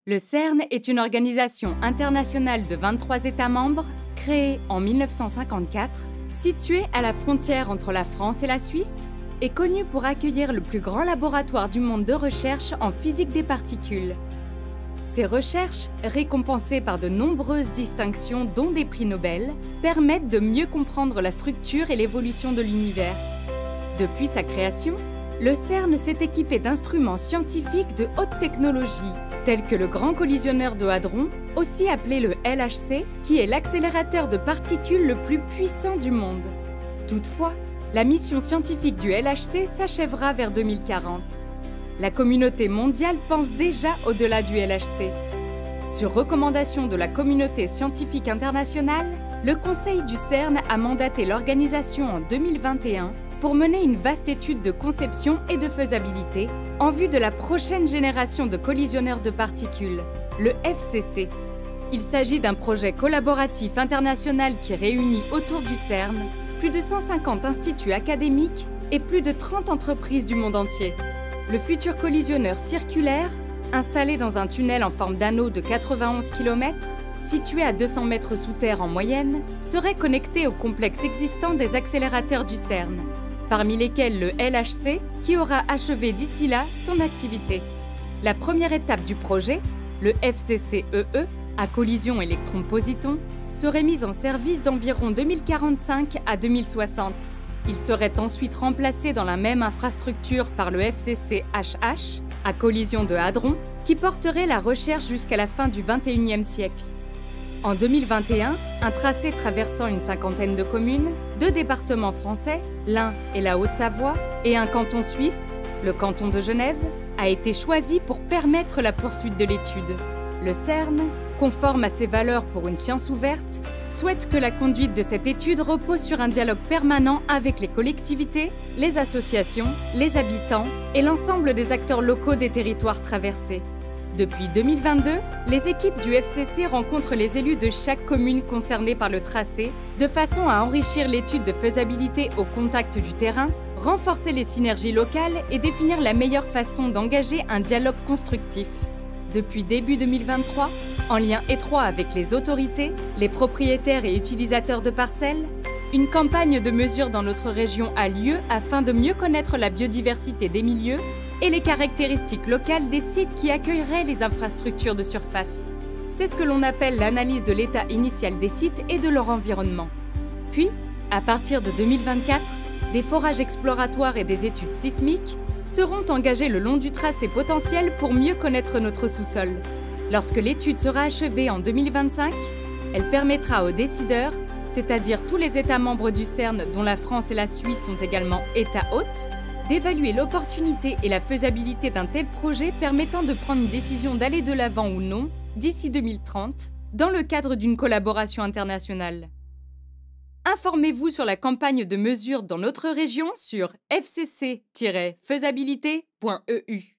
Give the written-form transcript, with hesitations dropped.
Le CERN est une organisation internationale de 23 États membres, créée en 1954, située à la frontière entre la France et la Suisse, et connue pour accueillir le plus grand laboratoire du monde de recherche en physique des particules. Ces recherches, récompensées par de nombreuses distinctions dont des prix Nobel, permettent de mieux comprendre la structure et l'évolution de l'univers. Depuis sa création, le CERN s'est équipé d'instruments scientifiques de haute technologie, tels que le Grand Collisionneur de Hadron, aussi appelé le LHC, qui est l'accélérateur de particules le plus puissant du monde. Toutefois, la mission scientifique du LHC s'achèvera vers 2040. La communauté mondiale pense déjà au-delà du LHC. Sur recommandation de la communauté scientifique internationale, le Conseil du CERN a mandaté l'organisation en 2021 pour mener une vaste étude de conception et de faisabilité en vue de la prochaine génération de collisionneurs de particules, le FCC. Il s'agit d'un projet collaboratif international qui réunit autour du CERN plus de 150 instituts académiques et plus de 30 entreprises du monde entier. Le futur collisionneur circulaire, installé dans un tunnel en forme d'anneau de 91 km, situé à 200 mètres sous terre en moyenne, serait connecté au complexe existant des accélérateurs du CERN, parmi lesquels le LHC, qui aura achevé d'ici là son activité. La première étape du projet, le FCCEE, à collision électron-positron, serait mise en service d'environ 2045 à 2060. Il serait ensuite remplacé dans la même infrastructure par le FCCHH, à collision de hadrons, qui porterait la recherche jusqu'à la fin du XXIe siècle. En 2021, un tracé traversant une cinquantaine de communes, 2 départements français, l'Ain et la Haute-Savoie, et un canton suisse, le canton de Genève, a été choisi pour permettre la poursuite de l'étude. Le CERN, conforme à ses valeurs pour une science ouverte, souhaite que la conduite de cette étude repose sur un dialogue permanent avec les collectivités, les associations, les habitants et l'ensemble des acteurs locaux des territoires traversés. Depuis 2022, les équipes du FCC rencontrent les élus de chaque commune concernée par le tracé, de façon à enrichir l'étude de faisabilité au contact du terrain, renforcer les synergies locales et définir la meilleure façon d'engager un dialogue constructif. Depuis début 2023, en lien étroit avec les autorités, les propriétaires et utilisateurs de parcelles, une campagne de mesure dans notre région a lieu afin de mieux connaître la biodiversité des milieux et les caractéristiques locales des sites qui accueilleraient les infrastructures de surface. C'est ce que l'on appelle l'analyse de l'état initial des sites et de leur environnement. Puis, à partir de 2024, des forages exploratoires et des études sismiques seront engagés le long du tracé potentiel pour mieux connaître notre sous-sol. Lorsque l'étude sera achevée en 2025, elle permettra aux décideurs, c'est-à-dire tous les États membres du CERN dont la France et la Suisse sont également États hôtes, d'évaluer l'opportunité et la faisabilité d'un tel projet permettant de prendre une décision d'aller de l'avant ou non d'ici 2030, dans le cadre d'une collaboration internationale. Informez-vous sur la campagne de mesure dans notre région sur fcc-faisabilité.eu.